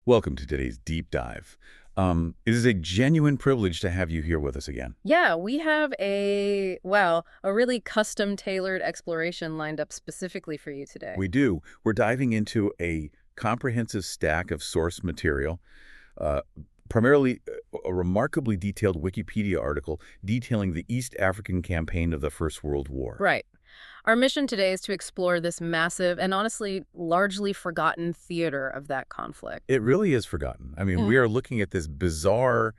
Welcome to today's deep dive. It is a genuine privilege to have you here with us again. Yeah, we have a really custom-tailored exploration lined up specifically for you today. We do. We're diving into a comprehensive stack of source material, uh, primarily a remarkably detailed Wikipedia article detailing the East African campaign of the First World War. Right. Our mission today is to explore this massive and honestly largely forgotten theater of that conflict. It really is forgotten. I mean, Yeah. we are looking at this bizarre,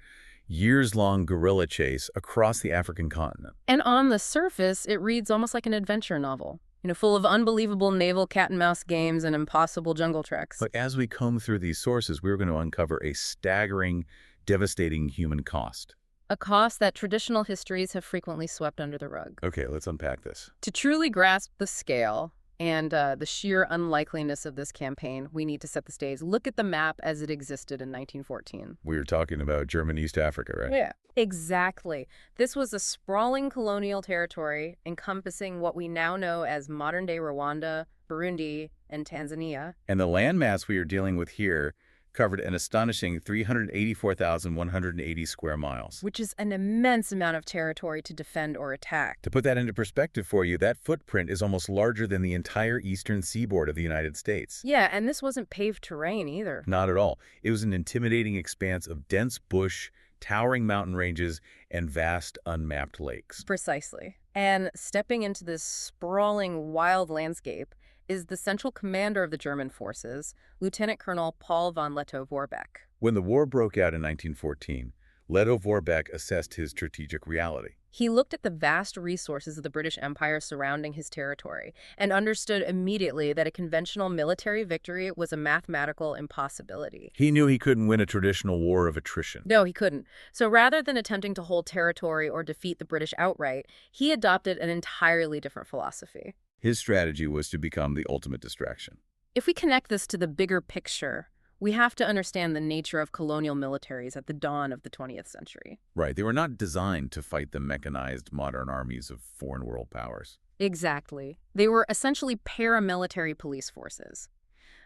years-long guerrilla chase across the African continent. And on the surface, it reads almost like an adventure novel, full of unbelievable naval cat-and-mouse games and impossible jungle treks. But as we comb through these sources, we're going to uncover a staggering, devastating human cost. A cost that traditional histories have frequently swept under the rug. Okay, let's unpack this. To truly grasp the scale and the sheer unlikeliness of this campaign, we need to set the stage. Look at the map as it existed in 1914. We were talking about German East Africa, right? Yeah. Exactly. This was a sprawling colonial territory encompassing what we now know as modern-day Rwanda, Burundi, and Tanzania. And the landmass we are dealing with here covered an astonishing 384,180 square miles. Which is an immense amount of territory to defend or attack. To put that into perspective for you, that footprint is almost larger than the entire eastern seaboard of the United States. Yeah, and this wasn't paved terrain either. Not at all. It was an intimidating expanse of dense bush, towering mountain ranges, and vast unmapped lakes. Precisely. And stepping into this sprawling, wild landscape is the central commander of the German forces, Lieutenant Colonel Paul von Lettow-Vorbeck. When the war broke out in 1914, Lettow-Vorbeck assessed his strategic reality. He looked at the vast resources of the British Empire surrounding his territory and understood immediately that a conventional military victory was a mathematical impossibility. He knew he couldn't win a traditional war of attrition. No, he couldn't. So rather than attempting to hold territory or defeat the British outright, he adopted an entirely different philosophy. His strategy was to become the ultimate distraction. If we connect this to the bigger picture, we have to understand the nature of colonial militaries at the dawn of the 20th century. Right, they were not designed to fight the mechanized modern armies of foreign world powers. Exactly. They were essentially paramilitary police forces,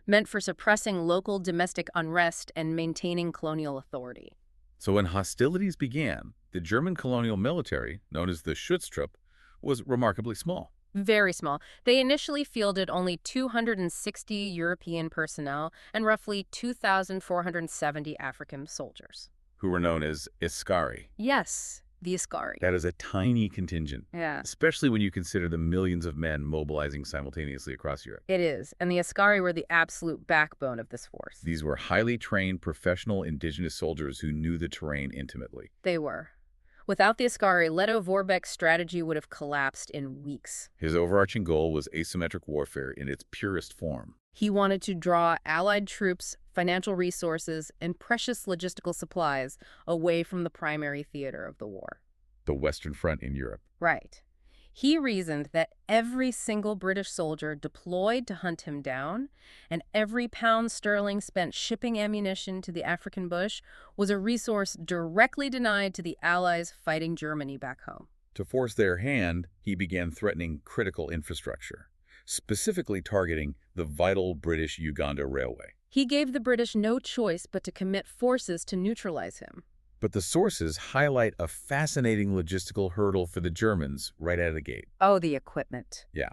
meant for suppressing local domestic unrest and maintaining colonial authority. So when hostilities began, the German colonial military, known as the Schutztruppe, was remarkably small. Very small. They initially fielded only 260 European personnel and roughly 2,470 African soldiers. Who were known as Askari. Yes, the Askari. That is a tiny contingent, Yeah, especially when you consider the millions of men mobilizing simultaneously across Europe. it is. And the Askari were the absolute backbone of this force. These were highly trained professional indigenous soldiers who knew the terrain intimately. They were. Without the Askari, Lettow-Vorbeck's strategy would have collapsed in weeks. His overarching goal was asymmetric warfare in its purest form. He wanted to draw Allied troops, financial resources, and precious logistical supplies away from the primary theater of the war. The Western Front in Europe. Right. He reasoned that every single British soldier deployed to hunt him down and every pound sterling spent shipping ammunition to the African bush was a resource directly denied to the Allies fighting Germany back home. To force their hand, he began threatening critical infrastructure, specifically targeting the vital British Uganda Railway. He gave the British no choice but to commit forces to neutralize him. But the sources highlight a fascinating logistical hurdle for the Germans right out of the gate. Oh, the equipment. Yeah.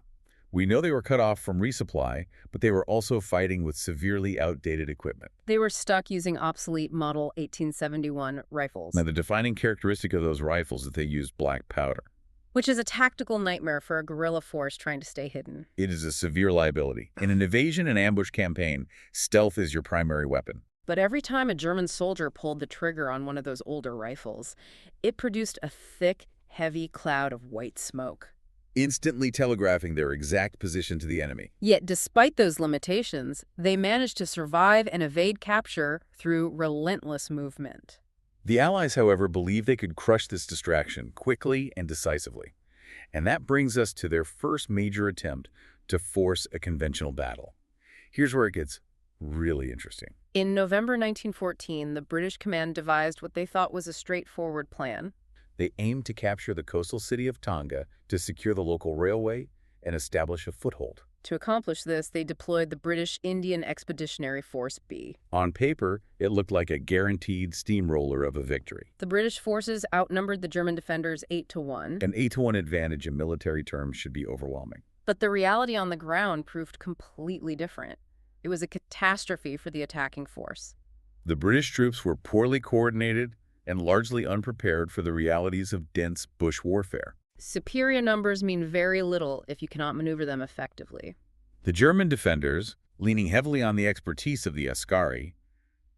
We know they were cut off from resupply, but they were also fighting with severely outdated equipment. They were stuck using obsolete Model 1871 rifles, Now, the defining characteristic of those rifles is that they used black powder. which is a tactical nightmare for a guerrilla force trying to stay hidden. It is a severe liability. In an evasion and ambush campaign, stealth is your primary weapon. But every time a German soldier pulled the trigger on one of those older rifles, it produced a thick, heavy cloud of white smoke. Instantly telegraphing their exact position to the enemy. Yet despite those limitations, they managed to survive and evade capture through relentless movement. The Allies, however, believed they could crush this distraction quickly and decisively. And that brings us to their first major attempt to force a conventional battle. Here's where it gets really interesting. In November 1914, the British command devised what they thought was a straightforward plan. They aimed to capture the coastal city of Tanga to secure the local railway and establish a foothold. To accomplish this, they deployed the British Indian Expeditionary Force B. On paper, it looked like a guaranteed steamroller of a victory. The British forces outnumbered the German defenders 8-1. An 8-to-1 advantage in military terms should be overwhelming. But the reality on the ground proved completely different. It was a catastrophe for the attacking force. The British troops were poorly coordinated and largely unprepared for the realities of dense bush warfare. Superior numbers mean very little if you cannot maneuver them effectively. The German defenders, leaning heavily on the expertise of the askari,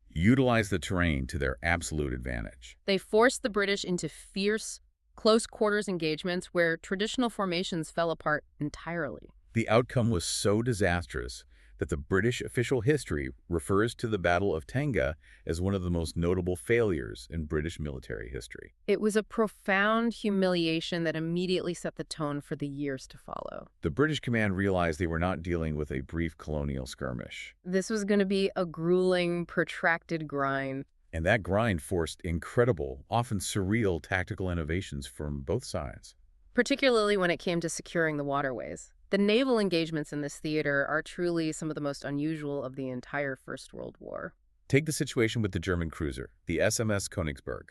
utilized the terrain to their absolute advantage. They forced the British into fierce, close-quarters engagements where traditional formations fell apart entirely. The outcome was so disastrous that the British official history refers to the Battle of Tanga as one of the most notable failures in British military history. It was a profound humiliation that immediately set the tone for the years to follow. The British command realized they were not dealing with a brief colonial skirmish. This was going to be a grueling, protracted grind. And that grind forced incredible, often surreal tactical innovations from both sides. Particularly when it came to securing the waterways. The naval engagements in this theater are truly some of the most unusual of the entire First World War. Take the situation with the German cruiser, the SMS Königsberg.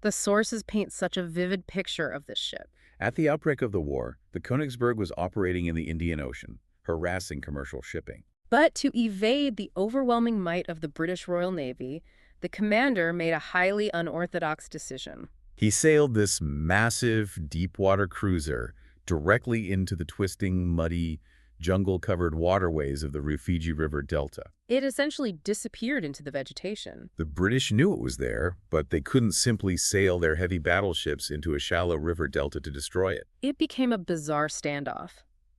The sources paint such a vivid picture of this ship. At the outbreak of the war, the Königsberg was operating in the Indian Ocean, harassing commercial shipping. But to evade the overwhelming might of the British Royal Navy, the commander made a highly unorthodox decision. He sailed this massive, deep-water cruiser directly into the twisting, muddy, jungle-covered waterways of the Rufiji River Delta. It essentially disappeared into the vegetation. The British knew it was there, but they couldn't simply sail their heavy battleships into a shallow river delta to destroy it. It became a bizarre standoff.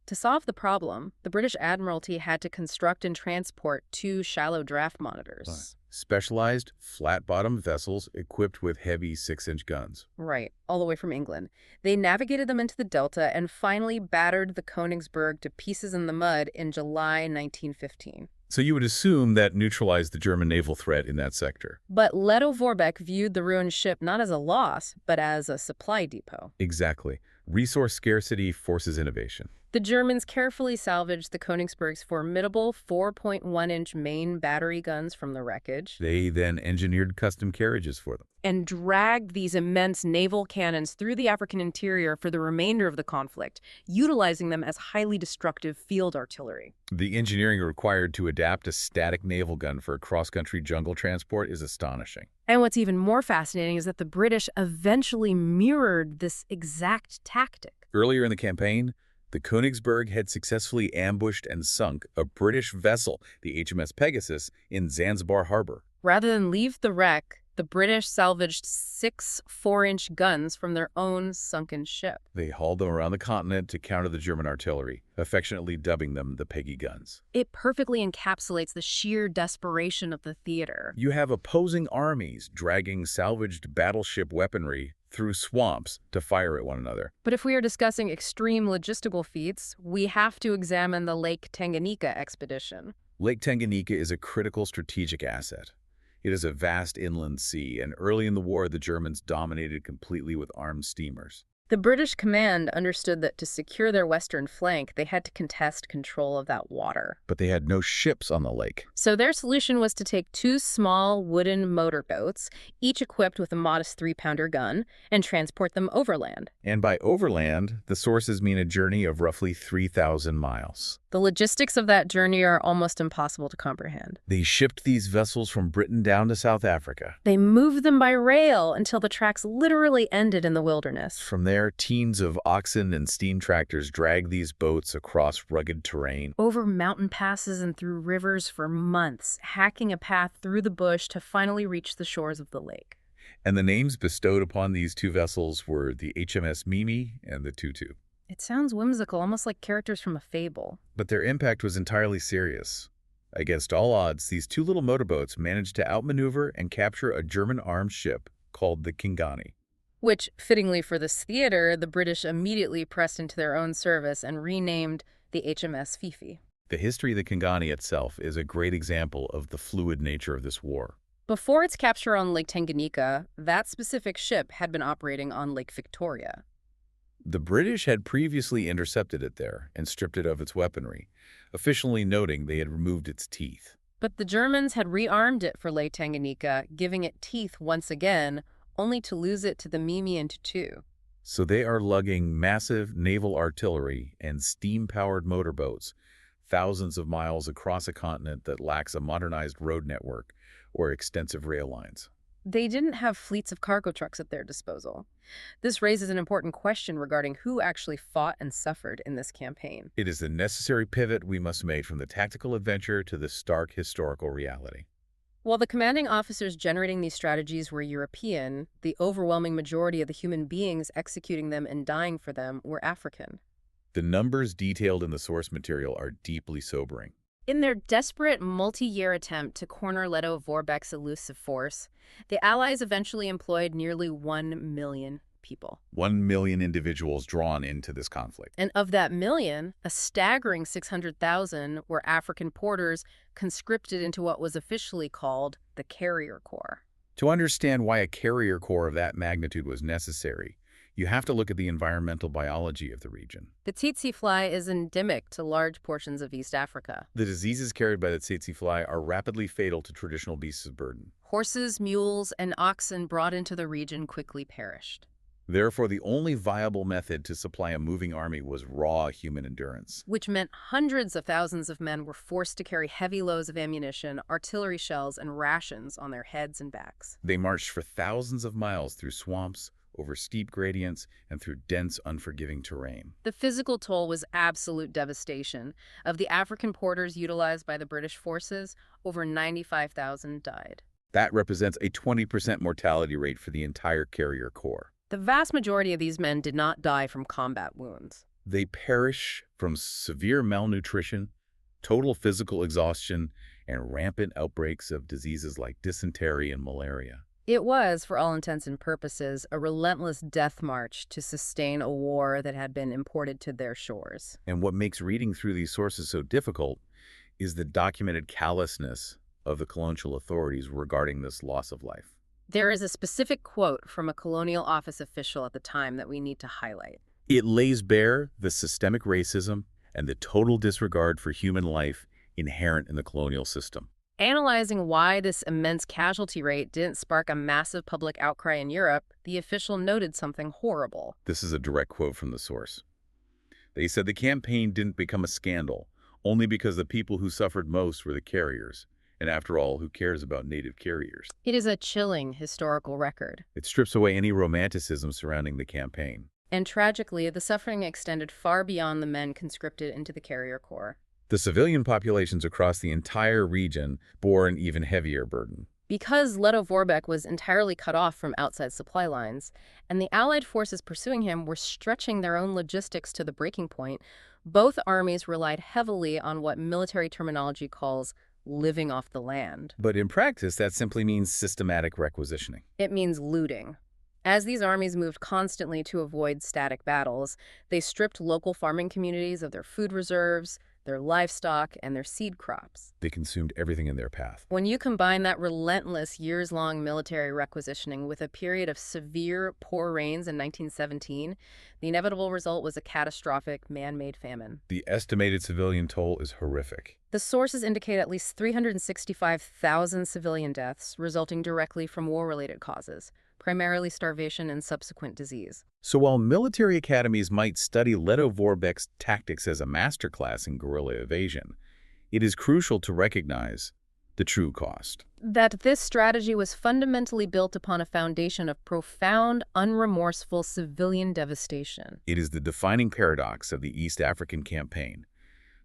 To solve the problem, the British Admiralty had to construct and transport 2 shallow draft monitors. Specialized, flat-bottomed vessels equipped with heavy 6-inch guns. Right, all the way from England. They navigated them into the Delta and finally battered the Königsberg to pieces in the mud in July 1915. So you would assume that neutralized the German naval threat in that sector. But Lettow-Vorbeck viewed the ruined ship not as a loss, but as a supply depot. Exactly. Resource scarcity forces innovation. The Germans carefully salvaged the Königsberg's formidable 4.1-inch main battery guns from the wreckage. They then engineered custom carriages for them. And dragged these immense naval cannons through the African interior for the remainder of the conflict, utilizing them as highly destructive field artillery. The engineering required to adapt a static naval gun for cross-country jungle transport is astonishing. And what's even more fascinating is that the British eventually mirrored this exact tactic. Earlier in the campaign, the Königsberg had successfully ambushed and sunk a British vessel, the HMS Pegasus, in Zanzibar Harbor. Rather than leave the wreck, the British salvaged 6 4-inch guns from their own sunken ship. They hauled them around the continent to counter the German artillery, affectionately dubbing them the Peggy guns. It perfectly encapsulates the sheer desperation of the theater. You have opposing armies dragging salvaged battleship weaponry through swamps to fire at one another. But if we are discussing extreme logistical feats, we have to examine the Lake Tanganyika expedition. Lake Tanganyika is a critical strategic asset. It is a vast inland sea, and early in the war, the Germans dominated completely with armed steamers. The British command understood that to secure their western flank, they had to contest control of that water. But they had no ships on the lake. So their solution was to take 2 small wooden motorboats, each equipped with a modest 3-pounder gun, and transport them overland. And by overland, the sources mean a journey of roughly 3,000 miles. The logistics of that journey are almost impossible to comprehend. They shipped these vessels from Britain down to South Africa. They moved them by rail until the tracks literally ended in the wilderness. From there, teams of oxen and steam tractors dragged these boats across rugged terrain, over mountain passes and through rivers for months, hacking a path through the bush to finally reach the shores of the lake. And the names bestowed upon these 2 vessels were the HMS Mimi and the Tutu. It sounds whimsical, almost like characters from a fable. But their impact was entirely serious. Against all odds, these 2 little motorboats managed to outmaneuver and capture a German armed ship called the Kingani. Which, fittingly for this theater, the British immediately pressed into their own service and renamed the HMS Fifi. The history of the Kingani itself is a great example of the fluid nature of this war. Before its capture on Lake Tanganyika, that specific ship had been operating on Lake Victoria. The British had previously intercepted it there and stripped it of its weaponry, officially noting they had removed its teeth. But the Germans had rearmed it for Lake Tanganyika, giving it teeth once again, only to lose it to the Mimi in Tutu. So they are lugging massive naval artillery and steam-powered motorboats thousands of miles across a continent that lacks a modernized road network or extensive rail lines. They didn't have fleets of cargo trucks at their disposal. This raises an important question regarding who actually fought and suffered in this campaign. It is the necessary pivot we must make from the tactical adventure to the stark historical reality. While the commanding officers generating these strategies were European, the overwhelming majority of the human beings executing them and dying for them were African. The numbers detailed in the source material are deeply sobering. In their desperate multi-year attempt to corner Lettow-Vorbeck's elusive force, the Allies eventually employed nearly 1 million people. 1 million individuals drawn into this conflict. And of that million, a staggering 600,000 were African porters conscripted into what was officially called the Carrier Corps. To understand why a carrier corps of that magnitude was necessary, you have to look at the environmental biology of the region. The tsetse fly is endemic to large portions of East Africa. The diseases carried by the tsetse fly are rapidly fatal to traditional beasts of burden. Horses, mules, and oxen brought into the region quickly perished. Therefore, the only viable method to supply a moving army was raw human endurance. Which meant hundreds of thousands of men were forced to carry heavy loads of ammunition, artillery shells, and rations on their heads and backs. They marched for thousands of miles through swamps, over steep gradients, and through dense, unforgiving terrain. The physical toll was absolute devastation. Of the African porters utilized by the British forces, over 95,000 died. That represents a 20% mortality rate for the entire carrier corps. The vast majority of these men did not die from combat wounds. They perish from severe malnutrition, total physical exhaustion, and rampant outbreaks of diseases like dysentery and malaria. It was, for all intents and purposes, a relentless death march to sustain a war that had been imported to their shores. And what makes reading through these sources so difficult is the documented callousness of the colonial authorities regarding this loss of life. There is a specific quote from a colonial office official at the time that we need to highlight. It lays bare the systemic racism and the total disregard for human life inherent in the colonial system. Analyzing why this immense casualty rate didn't spark a massive public outcry in Europe, the official noted something horrible. This is a direct quote from the source. They said the campaign didn't become a scandal only because the people who suffered most were the carriers. And after all, who cares about native carriers? It is a chilling historical record. It strips away any romanticism surrounding the campaign. And tragically, the suffering extended far beyond the men conscripted into the Carrier Corps. The civilian populations across the entire region bore an even heavier burden. Because Lettow-Vorbeck was entirely cut off from outside supply lines, and the Allied forces pursuing him were stretching their own logistics to the breaking point, both armies relied heavily on what military terminology calls living off the land. But in practice, that simply means systematic requisitioning. It means looting. As these armies moved constantly to avoid static battles, they stripped local farming communities of their food reserves, their livestock, and their seed crops. They consumed everything in their path. When you combine that relentless years-long military requisitioning with a period of severe poor rains in 1917, the inevitable result was a catastrophic man-made famine. The estimated civilian toll is horrific. The sources indicate at least 365,000 civilian deaths resulting directly from war-related causes, primarily starvation and subsequent disease. So while military academies might study Lettow-Vorbeck's tactics as a masterclass in guerrilla evasion, it is crucial to recognize the true cost. That this strategy was fundamentally built upon a foundation of profound, unremorseful civilian devastation. It is the defining paradox of the East African campaign.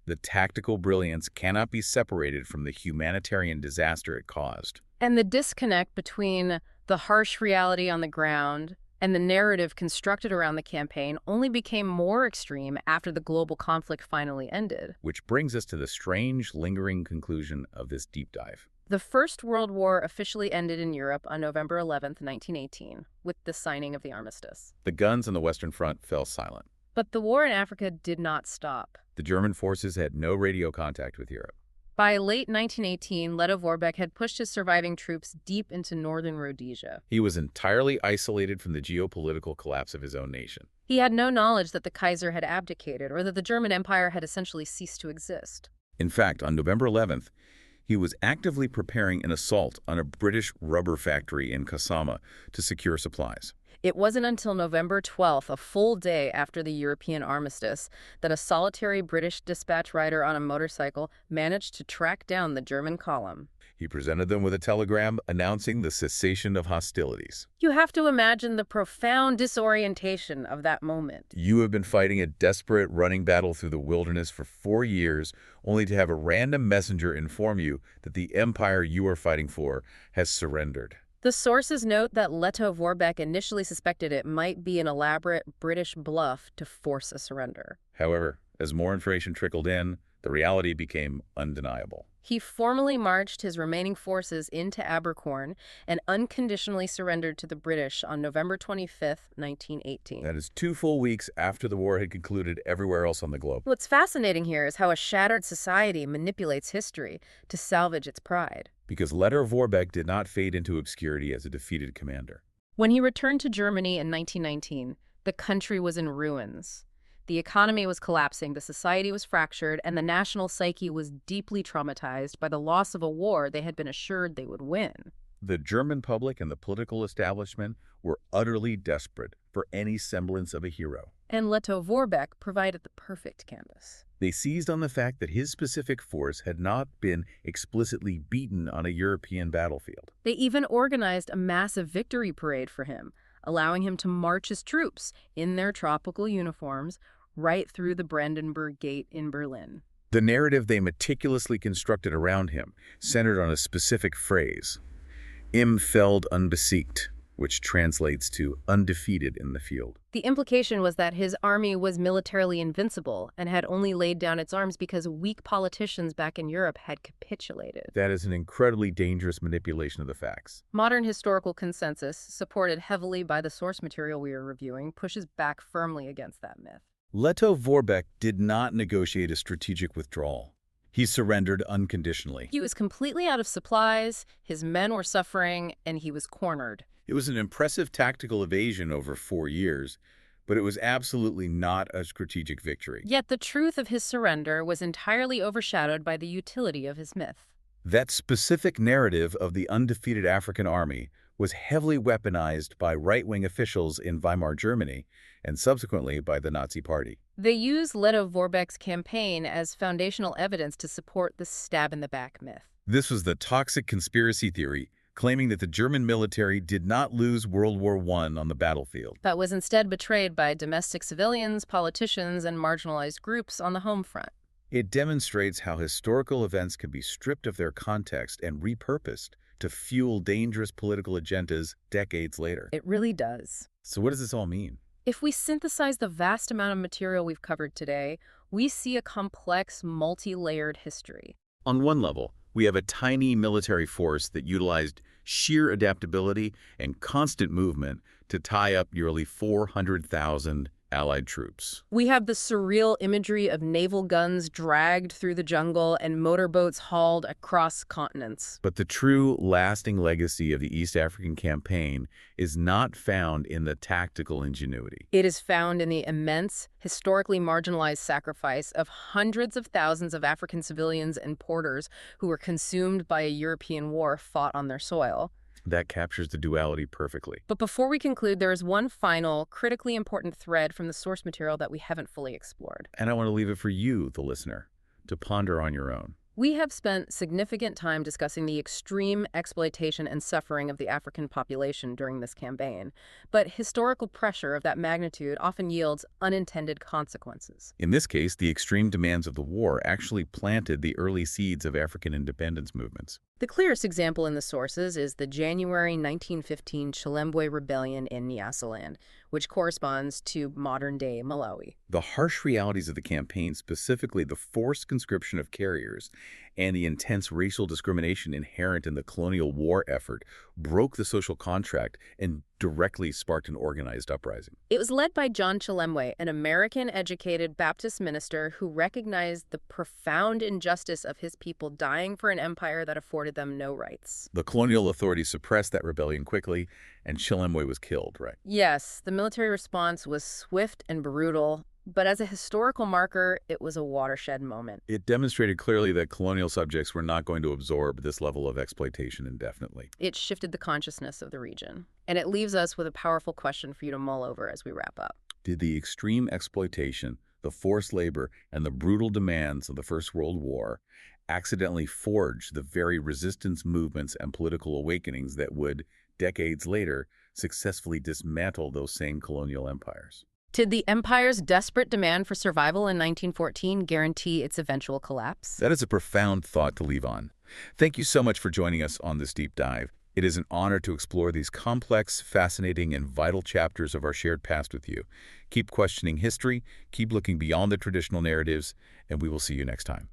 The tactical brilliance cannot be separated from the humanitarian disaster it caused. And the disconnect between the harsh reality on the ground and the narrative constructed around the campaign only became more extreme after the global conflict finally ended. Which brings us to the strange, lingering conclusion of this deep dive. The First World War officially ended in Europe on November 11, 1918, with the signing of the Armistice. The guns on the Western Front fell silent. But the war in Africa did not stop. The German forces had no radio contact with Europe. By late 1918, Lettow-Vorbeck had pushed his surviving troops deep into northern Rhodesia. He was entirely isolated from the geopolitical collapse of his own nation. He had no knowledge that the Kaiser had abdicated or that the German Empire had essentially ceased to exist. In fact, on November 11th, he was actively preparing an assault on a British rubber factory in Kasama to secure supplies. It wasn't until November 12th, a full day after the European Armistice, that a solitary British dispatch rider on a motorcycle managed to track down the German column. He presented them with a telegram announcing the cessation of hostilities. You have to imagine the profound disorientation of that moment. You have been fighting a desperate running battle through the wilderness for 4 years, only to have a random messenger inform you that the empire you are fighting for has surrendered. The sources note that Lettow-Vorbeck initially suspected it might be an elaborate British bluff to force a surrender. However, as more information trickled in, the reality became undeniable. He formally marched his remaining forces into Abercorn and unconditionally surrendered to the British on November 25th, 1918. That is 2 full weeks after the war had concluded everywhere else on the globe. What's fascinating here is how a shattered society manipulates history to salvage its pride. Because Lettow-Vorbeck did not fade into obscurity as a defeated commander. When he returned to Germany in 1919, the country was in ruins. The economy was collapsing, the society was fractured, and the national psyche was deeply traumatized by the loss of a war they had been assured they would win. The German public and the political establishment were utterly desperate for any semblance of a hero. And Lettow-Vorbeck provided the perfect canvas. They seized on the fact that his specific force had not been explicitly beaten on a European battlefield. They even organized a massive victory parade for him, allowing him to march his troops in their tropical uniforms right through the Brandenburg Gate in Berlin. The narrative they meticulously constructed around him centered on a specific phrase, Im Feld unbesiegt, which translates to undefeated in the field. The implication was that his army was militarily invincible and had only laid down its arms because weak politicians back in Europe had capitulated. That is an incredibly dangerous manipulation of the facts. Modern historical consensus, supported heavily by the source material we are reviewing, pushes back firmly against that myth. Lettow-Vorbeck did not negotiate a strategic withdrawal. He surrendered unconditionally. He was completely out of supplies, his men were suffering, and he was cornered. It was an impressive tactical evasion over 4 years, but it was absolutely not a strategic victory. Yet the truth of his surrender was entirely overshadowed by the utility of his myth. That specific narrative of the undefeated African army was heavily weaponized by right-wing officials in Weimar Germany and subsequently by the Nazi Party. They used Lettow-Vorbeck's campaign as foundational evidence to support the stab-in-the-back myth. This was the toxic conspiracy theory claiming that the German military did not lose World War I on the battlefield, But was instead betrayed by domestic civilians, politicians, and marginalized groups on the home front. It demonstrates how historical events can be stripped of their context and repurposed to fuel dangerous political agendas decades later. It really does. So what does this all mean? If we synthesize the vast amount of material we've covered today, we see a complex, multi-layered history. On one level, we have a tiny military force that utilized sheer adaptability and constant movement to tie up nearly 400,000 Allied troops. We have the surreal imagery of naval guns dragged through the jungle and motorboats hauled across continents. But the true lasting legacy of the East African campaign is not found in the tactical ingenuity. It is found in the immense, historically marginalized sacrifice of hundreds of thousands of African civilians and porters who were consumed by a European war fought on their soil. That captures the duality perfectly. But before we conclude, there is one final, critically important thread from the source material that we haven't fully explored. And I want to leave it for you, the listener, to ponder on your own. We have spent significant time discussing the extreme exploitation and suffering of the African population during this campaign, but historical pressure of that magnitude often yields unintended consequences. In this case, the extreme demands of the war actually planted the early seeds of African independence movements. The clearest example in the sources is the January 1915 Chilembwe Rebellion in Nyasaland, which corresponds to modern-day Malawi. The harsh realities of the campaign, specifically the forced conscription of carriers and the intense racial discrimination inherent in the colonial war effort broke the social contract and directly sparked an organized uprising. It was led by John Chilemwe, an American-educated Baptist minister who recognized the profound injustice of his people dying for an empire that afforded them no rights. The colonial authorities suppressed that rebellion quickly, and Chilemwe was killed, right? Yes, the military response was swift and brutal, but as a historical marker, it was a watershed moment. It demonstrated clearly that colonial subjects were not going to absorb this level of exploitation indefinitely. It shifted the consciousness of the region. And it leaves us with a powerful question for you to mull over as we wrap up. Did the extreme exploitation, the forced labor, and the brutal demands of the First World War accidentally forge the very resistance movements and political awakenings that would, decades later, successfully dismantle those same colonial empires? Did the empire's desperate demand for survival in 1914 guarantee its eventual collapse? That is a profound thought to leave on. Thank you so much for joining us on this deep dive. It is an honor to explore these complex, fascinating, and vital chapters of our shared past with you. Keep questioning history, keep looking beyond the traditional narratives, and we will see you next time.